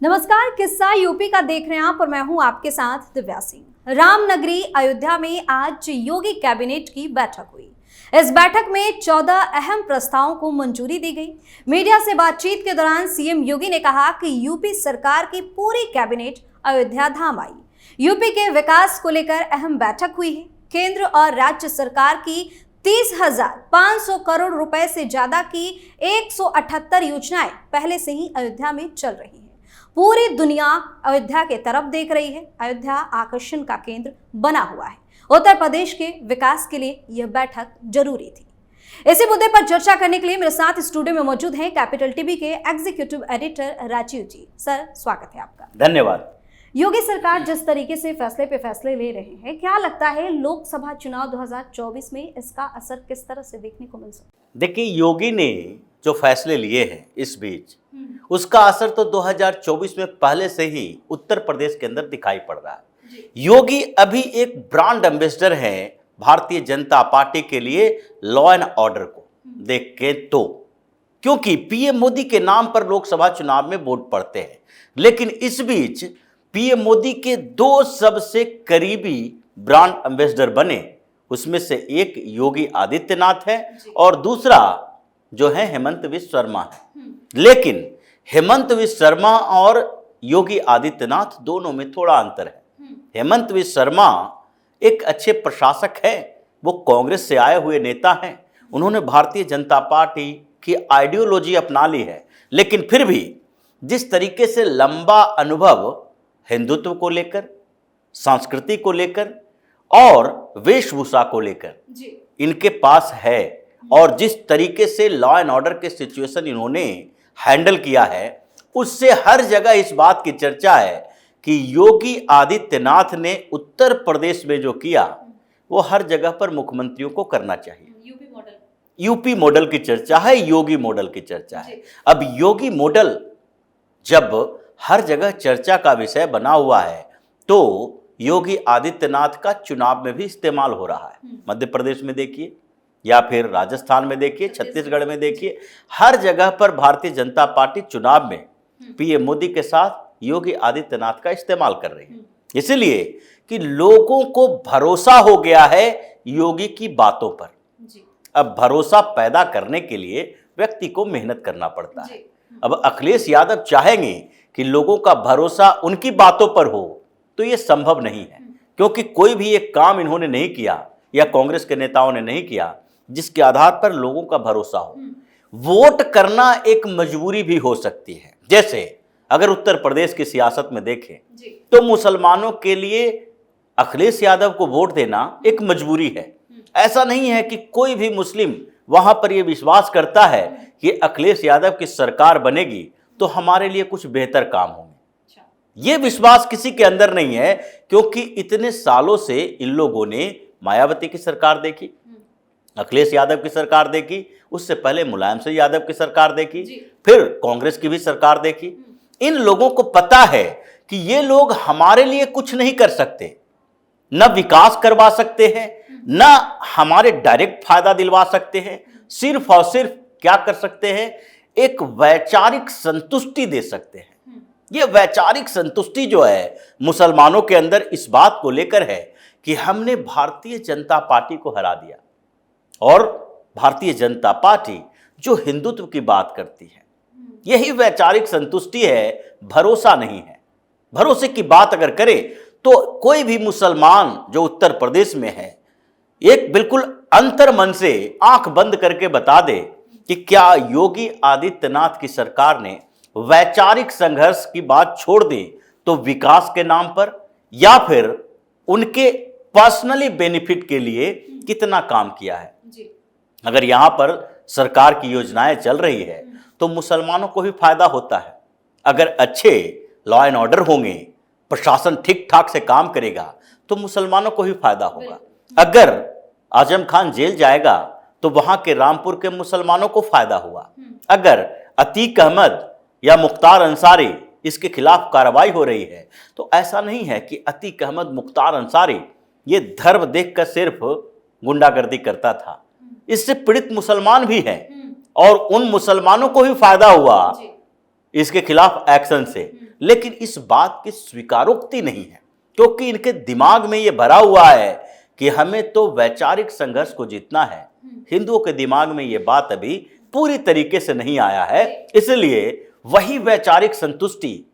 नमस्कार, किस्सा यूपी का देख रहे हैं आप और मैं हूं आपके साथ दिव्या सिंह। रामनगरी अयोध्या में आज योगी कैबिनेट की बैठक हुई। इस बैठक में 14 अहम प्रस्तावों को मंजूरी दी गई। मीडिया से बातचीत के दौरान सीएम योगी ने कहा कि यूपी सरकार की पूरी कैबिनेट अयोध्या धाम आई। यूपी के विकास को लेकर अहम बैठक हुई है। केंद्र और राज्य सरकार की 30,500 करोड़ रुपए से ज्यादा की 178 योजनाएं पहले से ही अयोध्या में चल रही हैं। पूरी दुनिया अयोध्या के तरफ देख रही है। अयोध्या आकर्षण का केंद्र बना हुआ है। उत्तर प्रदेश के विकास के लिए यह बैठक जरूरी थी। इसी मुद्दे पर चर्चा करने के लिए मेरे साथ स्टूडियो में मौजूद हैं कैपिटल टीवी के एग्जीक्यूटिव एडिटर राजीव जी। सर, स्वागत है आपका। धन्यवाद। योगी सरकार जिस तरीके से फैसले पे फैसले ले रहे हैं, क्या लगता है लोकसभा चुनाव 2024 में इसका असर किस तरह से देखने को मिल सकता है? देखिए, योगी ने जो फैसले लिए हैं इस बीच, उसका असर तो 2024 में पहले से ही उत्तर प्रदेश के अंदर दिखाई पड़ रहा है। योगी अभी एक ब्रांड एम्बेसडर हैं भारतीय जनता पार्टी के लिए लॉ एंड ऑर्डर को देख के, तो क्योंकि पीएम मोदी के नाम पर लोकसभा चुनाव में वोट पड़ते हैं, लेकिन इस बीच पीएम मोदी के दो सबसे करीबी ब्रांड एम्बेसडर बने, उसमें से एक योगी आदित्यनाथ है और दूसरा जो है हेमंत बिश्व शर्मा है। लेकिन हेमंत बिश्व शर्मा और योगी आदित्यनाथ दोनों में थोड़ा अंतर है। हेमंत बिश्व शर्मा एक अच्छे प्रशासक है, वो कांग्रेस से आए हुए नेता हैं, उन्होंने भारतीय जनता पार्टी की आइडियोलॉजी अपना ली है, लेकिन फिर भी जिस तरीके से लंबा अनुभव हिंदुत्व को लेकर, संस्कृति को लेकर और वेशभूषा को लेकर इनके पास है, और जिस तरीके से लॉ एंड ऑर्डर के सिचुएशन इन्होंने हैंडल किया है, उससे हर जगह इस बात की चर्चा है कि योगी आदित्यनाथ ने उत्तर प्रदेश में जो किया वो हर जगह पर मुख्यमंत्रियों को करना चाहिए। यूपी मॉडल की चर्चा है, योगी मॉडल की चर्चा है। अब योगी मॉडल जब हर जगह चर्चा का विषय बना हुआ है, तो योगी आदित्यनाथ का चुनाव में भी इस्तेमाल हो रहा है। मध्य प्रदेश में देखिए, या फिर राजस्थान में देखिए, छत्तीसगढ़ में देखिए, हर जगह पर भारतीय जनता पार्टी चुनाव में पीएम मोदी के साथ योगी आदित्यनाथ का इस्तेमाल कर रही है, इसलिए कि लोगों को भरोसा हो गया है योगी की बातों पर। अब भरोसा पैदा करने के लिए व्यक्ति को मेहनत करना पड़ता है। अब अखिलेश यादव चाहेंगे कि लोगों का भरोसा उनकी बातों पर हो, तो ये संभव नहीं है, क्योंकि कोई भी एक काम इन्होंने नहीं किया या कांग्रेस के नेताओं ने नहीं किया जिसके आधार पर लोगों का भरोसा हो। वोट करना एक मजबूरी भी हो सकती है। जैसे अगर उत्तर प्रदेश की सियासत में देखें तो मुसलमानों के लिए अखिलेश यादव को वोट देना एक मजबूरी है। ऐसा नहीं है कि कोई भी मुस्लिम वहां पर यह विश्वास करता है कि अखिलेश यादव की सरकार बनेगी तो हमारे लिए कुछ बेहतर काम होंगे। ये विश्वास किसी के अंदर नहीं है, क्योंकि इतने सालों से इन लोगों ने मायावती की सरकार देखी, अखिलेश यादव की सरकार देखी, उससे पहले मुलायम सिंह यादव की सरकार देखी, फिर कांग्रेस की भी सरकार देखी। इन लोगों को पता है कि ये लोग हमारे लिए कुछ नहीं कर सकते, न विकास करवा सकते हैं, न हमारे डायरेक्ट फायदा दिलवा सकते हैं। सिर्फ और सिर्फ क्या कर सकते हैं, एक वैचारिक संतुष्टि दे सकते हैं। ये वैचारिक संतुष्टि जो है मुसलमानों के अंदर इस बात को लेकर है कि हमने भारतीय जनता पार्टी को हरा दिया, और भारतीय जनता पार्टी जो हिंदुत्व की बात करती है, यही वैचारिक संतुष्टि है, भरोसा नहीं है। भरोसे की बात अगर करें तो कोई भी मुसलमान जो उत्तर प्रदेश में है, एक बिल्कुल अंतर्मन से आंख बंद करके बता दे कि क्या योगी आदित्यनाथ की सरकार ने वैचारिक संघर्ष की बात छोड़ दी तो विकास के नाम पर या फिर उनके पर्सनली बेनिफिट के लिए कितना काम किया है। अगर यहां पर सरकार की योजनाएं चल रही है तो मुसलमानों को भी फायदा होता है। अगर अच्छे लॉ एंड ऑर्डर होंगे, प्रशासन ठीक ठाक से काम करेगा, तो मुसलमानों को भी फायदा होगा। अगर आजम खान जेल जाएगा तो वहां के रामपुर के मुसलमानों को फायदा हुआ। अगर अतीक अहमद या मुख्तार अंसारी इसके खिलाफ कार्रवाई हो रही है, तो ऐसा नहीं है कि अतीक अहमद, मुख्तार अंसारी ये धर्म देखकर सिर्फ गुंडागर्दी करता था। इससे पीड़ित मुसलमान भी हैं और उन मुसलमानों को भी फायदा हुआ इसके खिलाफ एक्शन से, लेकिन इस बात की स्वीकारोक्ति नहीं है, क्योंकि इनके दिमाग में यह भरा हुआ है कि हमें तो वैचारिक संघर्ष को जीतना है। हिंदुओं के दिमाग में यह बात अभी पूरी तरीके से नहीं आया है, इसलिए वही वैचारिक संतुष्टि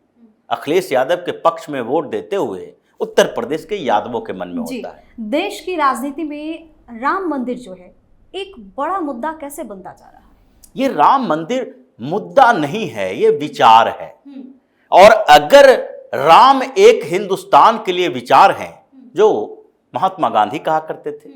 अखिलेश यादव के पक्ष में वोट देते हुए उत्तर प्रदेश के यादवों के मन में होता है। देश की राजनीति में राम मंदिर जो है एक बड़ा मुद्दा कैसे बनता जा रहा है? ये राम मंदिर मुद्दा नहीं है, ये विचार है। और अगर राम एक हिंदुस्तान के लिए विचार हैं, जो महात्मा गांधी कहा करते थे,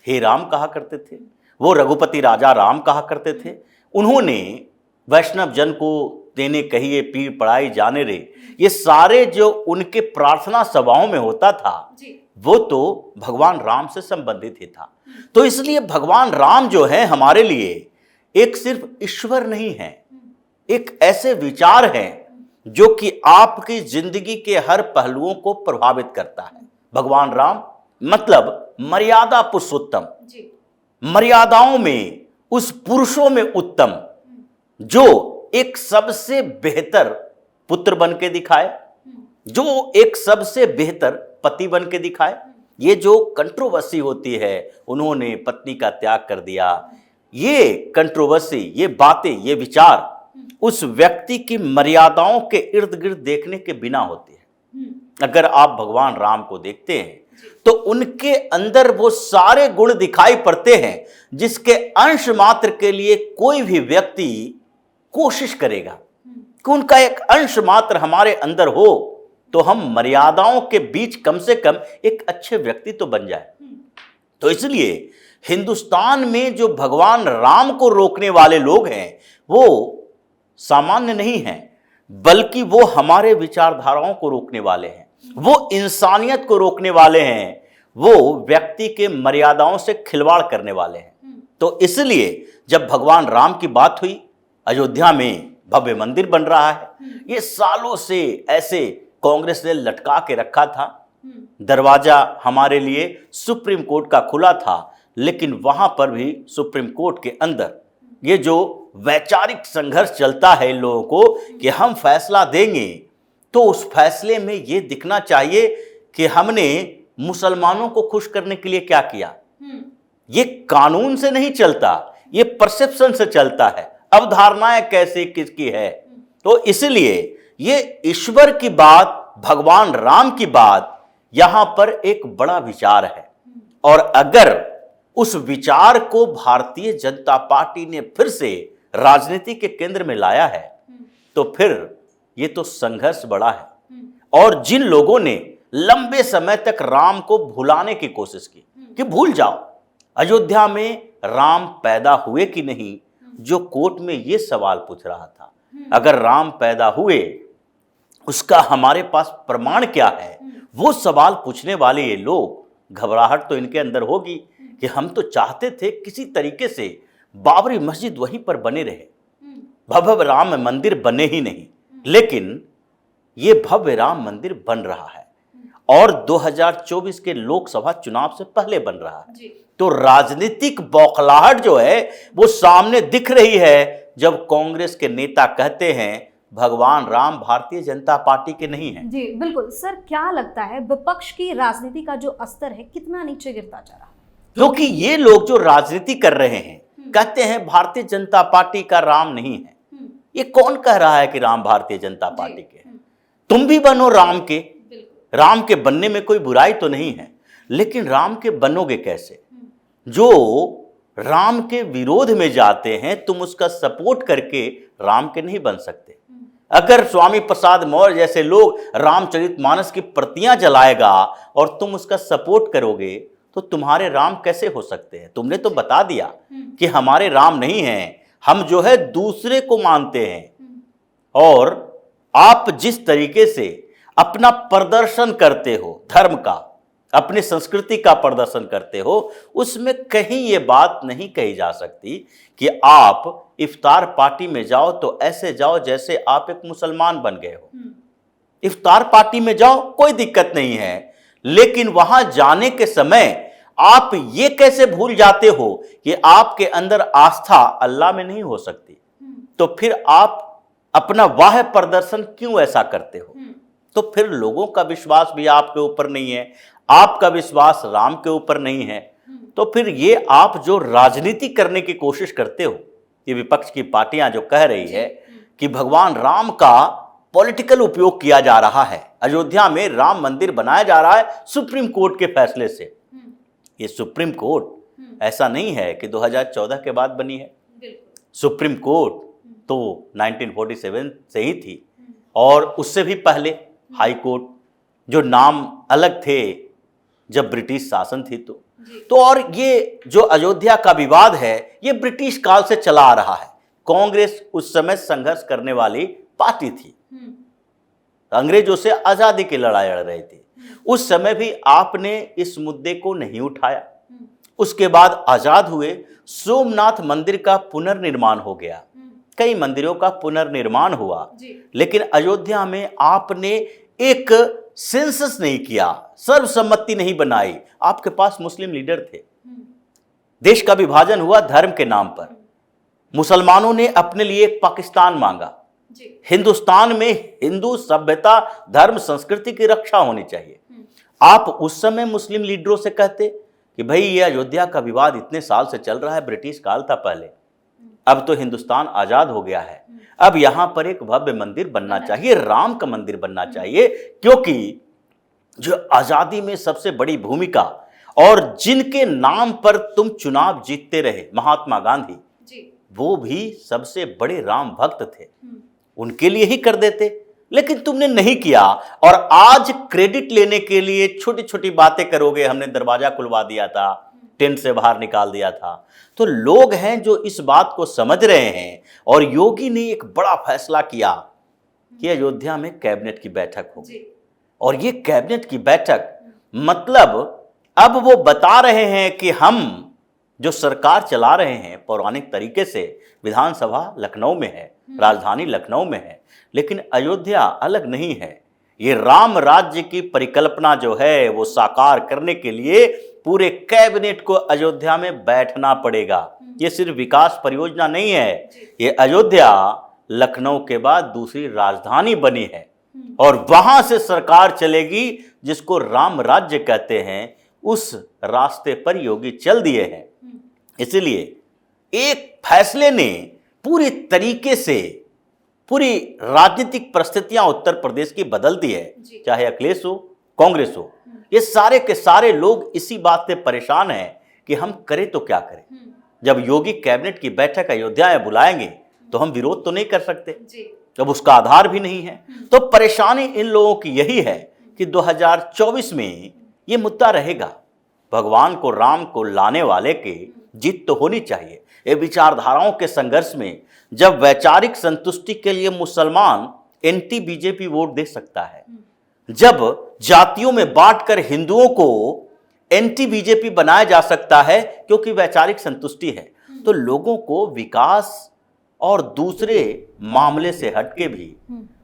हे राम कहा करते थे, वो रघुपति राजा राम कहा करते थे, उन्होंने वैष्णव जन को देने कहिए पीर पढ़ाई जाने रे, ये सारे जो उनके प्रार्थना सभाओं में होता था वो तो भगवान राम से संबंधित ही था। तो इसलिए भगवान राम जो है हमारे लिए एक सिर्फ ईश्वर नहीं है, एक ऐसे विचार हैं जो कि आपकी जिंदगी के हर पहलुओं को प्रभावित करता है। भगवान राम मतलब मर्यादा पुरुषोत्तम, मर्यादाओं में उस पुरुषों में उत्तम जो एक सबसे बेहतर पुत्र बन के दिखाए, जो एक सबसे बेहतर पति बन के दिखाए। ये जो कंट्रोवर्सी होती है, उन्होंने पत्नी का त्याग कर दिया, ये कंट्रोवर्सी, ये बातें, ये विचार उस व्यक्ति की मर्यादाओं के इर्द गिर्द देखने के बिना होती है। अगर आप भगवान राम को देखते हैं तो उनके अंदर वो सारे गुण दिखाई पड़ते हैं जिसके अंश मात्र के लिए कोई भी व्यक्ति कोशिश करेगा कि उनका एक अंश मात्र हमारे अंदर हो तो हम मर्यादाओं के बीच कम से कम एक अच्छे व्यक्ति तो बन जाए। तो इसलिए हिंदुस्तान में जो भगवान राम को रोकने वाले लोग हैं वो सामान्य नहीं हैं, बल्कि वो हमारे विचारधाराओं को रोकने वाले हैं, वो इंसानियत को रोकने वाले हैं, वो व्यक्ति के मर्यादाओं से खिलवाड़ करने वाले हैं। तो इसलिए जब भगवान राम की बात हुई, अयोध्या में भव्य मंदिर बन रहा है, ये सालों से ऐसे कांग्रेस ने लटका के रखा था। दरवाजा हमारे लिए सुप्रीम कोर्ट का खुला था, लेकिन वहां पर भी सुप्रीम कोर्ट के अंदर ये जो वैचारिक संघर्ष चलता है इन लोगों को कि हम फैसला देंगे तो उस फैसले में ये दिखना चाहिए कि हमने मुसलमानों को खुश करने के लिए क्या किया। ये कानून से नहीं चलता, ये परसेप्शन से चलता है, अवधारणाएं कैसे किसकी है। तो इसलिए ये ईश्वर की बात, भगवान राम की बात, यहां पर एक बड़ा विचार है। और अगर उस विचार को भारतीय जनता पार्टी ने फिर से राजनीति के केंद्र में लाया है तो फिर ये तो संघर्ष बड़ा है। और जिन लोगों ने लंबे समय तक राम को भुलाने की कोशिश की कि भूल जाओ, अयोध्या में राम पैदा हुए कि नहीं, जो कोर्ट में ये सवाल पूछ रहा था, अगर राम पैदा हुए उसका हमारे पास प्रमाण क्या है, वो सवाल पूछने वाले ये लोग, घबराहट तो इनके अंदर होगी कि हम तो चाहते थे किसी तरीके से बाबरी मस्जिद वहीं पर बने रहे, भव्य राम मंदिर बने ही नहीं, लेकिन ये भव्य राम मंदिर बन रहा है और 2024 के लोकसभा चुनाव से पहले बन रहा है। तो राजनीतिक बौखलाहट जो है वो सामने दिख रही है जब कांग्रेस के नेता कहते हैं भगवान राम भारतीय जनता पार्टी के नहीं हैं। जी बिल्कुल सर, क्या लगता है विपक्ष की राजनीति का जो स्तर है कितना नीचे गिरता जा रहा है? क्योंकि ये लोग जो राजनीति कर रहे हैं कहते हैं भारतीय जनता पार्टी का राम नहीं है। ये कौन कह रहा है कि राम भारतीय जनता पार्टी के हैं? तुम भी बनो राम के, राम के बनने में कोई बुराई तो नहीं है, लेकिन राम के बनोगे कैसे? जो राम के विरोध में जाते हैं तुम उसका सपोर्ट करके राम के नहीं बन सकते। अगर स्वामी प्रसाद मौर्य जैसे लोग रामचरितमानस की प्रतियां जलाएगा और तुम उसका सपोर्ट करोगे तो तुम्हारे राम कैसे हो सकते हैं? तुमने तो बता दिया कि हमारे राम नहीं हैं, हम जो है दूसरे को मानते हैं। और आप जिस तरीके से अपना प्रदर्शन करते हो धर्म का, अपनी संस्कृति का प्रदर्शन करते हो, उसमें कहीं ये बात नहीं कही जा सकती कि आप इफ्तार पार्टी में जाओ तो ऐसे जाओ जैसे आप एक मुसलमान बन गए हो। इफ्तार पार्टी में जाओ कोई दिक्कत नहीं है, लेकिन वहां जाने के समय आप ये कैसे भूल जाते हो कि आपके अंदर आस्था अल्लाह में नहीं हो सकती? तो फिर आप अपना वाह प्रदर्शन क्यों ऐसा करते हो? तो फिर लोगों का विश्वास भी आपके ऊपर नहीं है, आपका विश्वास राम के ऊपर नहीं है, तो फिर ये आप जो राजनीति करने की कोशिश करते हो, ये विपक्ष की पार्टियां जो कह रही है कि भगवान राम का पॉलिटिकल उपयोग किया जा रहा है, अयोध्या में राम मंदिर बनाया जा रहा है सुप्रीम कोर्ट के फैसले से। ये सुप्रीम कोर्ट ऐसा नहीं है कि 2014 के बाद बनी है, सुप्रीम कोर्ट तो 1947 से ही थी, और उससे भी पहले हाई कोर्ट, जो नाम अलग थे जब ब्रिटिश शासन थी। तो और ये जो अयोध्या का विवाद है ये ब्रिटिश काल से चला आ रहा है। कांग्रेस उस समय संघर्ष करने वाली पार्टी थी, अंग्रेजों से आजादी की लड़ाई लड़ रही थी। उस समय भी आपने इस मुद्दे को नहीं उठाया। उसके बाद आजाद हुए, सोमनाथ मंदिर का पुनर्निर्माण हो गया, कई मंदिरों का पुनर्निर्माण हुआ, लेकिन अयोध्या में आपने एक सेंसस नहीं किया, सर्वसम्मति नहीं बनाई। आपके पास मुस्लिम लीडर थे, देश का विभाजन हुआ धर्म के नाम पर, मुसलमानों ने अपने लिए एक पाकिस्तान मांगा। हिंदुस्तान में हिंदू सभ्यता धर्म संस्कृति की रक्षा होनी चाहिए। आप उस समय मुस्लिम लीडरों से कहते कि भाई ये अयोध्या का विवाद इतने साल से चल रहा है, ब्रिटिश काल था पहले, अब तो हिंदुस्तान आजाद हो गया है, अब यहां पर एक भव्य मंदिर बनना चाहिए, राम का मंदिर बनना चाहिए, क्योंकि जो आजादी में सबसे बड़ी भूमिका और जिनके नाम पर तुम चुनाव जीतते रहे, महात्मा गांधी, वो भी सबसे बड़े राम भक्त थे, उनके लिए ही कर देते, लेकिन तुमने नहीं किया। और आज क्रेडिट लेने के लिए छोटी छोटी बातें करोगे, हमने दरवाजा खुलवा दिया था, टेंट से बाहर निकाल दिया था। तो लोग हैं जो इस बात को समझ रहे हैं, और योगी ने एक बड़ा फैसला किया कि अयोध्या में कैबिनेट की बैठक होगी, और ये कैबिनेट की बैठक मतलब अब वो बता रहे हैं कि हम जो सरकार चला रहे हैं पौराणिक तरीके से, विधानसभा लखनऊ में है, राजधानी लखनऊ में है, लेकिन अयोध्या अलग नहीं है। ये राम राज्य की परिकल्पना जो है वो साकार करने के लिए पूरे कैबिनेट को अयोध्या में बैठना पड़ेगा। ये सिर्फ विकास परियोजना नहीं है, ये अयोध्या लखनऊ के बाद दूसरी राजधानी बनी है, और वहां से सरकार चलेगी जिसको राम राज्य कहते हैं। उस रास्ते पर योगी चल दिए हैं। इसलिए एक फैसले ने पूरी तरीके से पूरी राजनीतिक परिस्थितियां उत्तर प्रदेश की बदल दी है, चाहे अखिलेश हो, कांग्रेस हो, ये सारे के सारे लोग इसी बात से परेशान हैं कि हम करें तो क्या करें। जब योगी कैबिनेट की बैठक अयोध्या में बुलाएंगे तो हम विरोध तो नहीं कर सकते, जब उसका आधार भी नहीं है। तो परेशानी इन लोगों की यही है कि 2024 में ये मुद्दा रहेगा, भगवान को राम को लाने वाले की जीत तो होनी चाहिए। ये विचारधाराओं के संघर्ष में जब वैचारिक संतुष्टि के लिए मुसलमान एंटी बीजेपी वोट दे सकता है, जब जातियों में बांटकर हिंदुओं को एंटी बीजेपी बनाया जा सकता है क्योंकि वैचारिक संतुष्टि है, तो लोगों को विकास और दूसरे मामले से हटके भी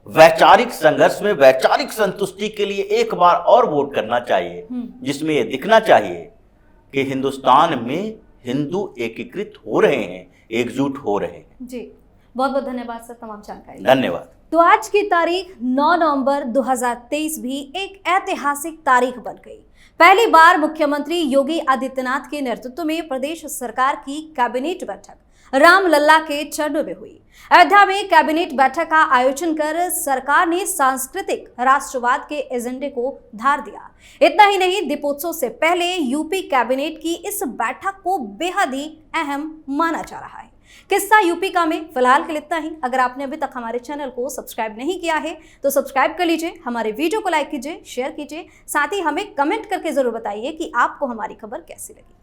वैचारिक संघर्ष में वैचारिक संतुष्टि के लिए एक बार और वोट करना चाहिए, जिसमें यह दिखना चाहिए कि हिंदुस्तान में हिंदू एकीकृत हो रहे हैं, एकजुट हो रहे हैं। जी, बहुत बहुत धन्यवाद सर तमाम जानकारी। धन्यवाद। तो आज की तारीख 9 नवंबर 2023 भी एक ऐतिहासिक तारीख बन गई। पहली बार मुख्यमंत्री योगी आदित्यनाथ के नेतृत्व में प्रदेश सरकार की कैबिनेट बैठक रामलला के चरणों में हुई। अयोध्या में कैबिनेट बैठक का आयोजन कर सरकार ने सांस्कृतिक राष्ट्रवाद के एजेंडे को धार दिया। इतना ही नहीं, दीपोत्सव से पहले यूपी कैबिनेट की इस बैठक को बेहद ही अहम माना जा रहा है। किस्सा यूपी का में फिलहाल के लिए इतना ही। अगर आपने अभी तक हमारे चैनल को सब्सक्राइब नहीं किया है तो सब्सक्राइब कर लीजिए, हमारे वीडियो को लाइक कीजिए, शेयर कीजिए, साथ ही हमें कमेंट करके जरूर बताइए कि आपको हमारी खबर कैसी लगी।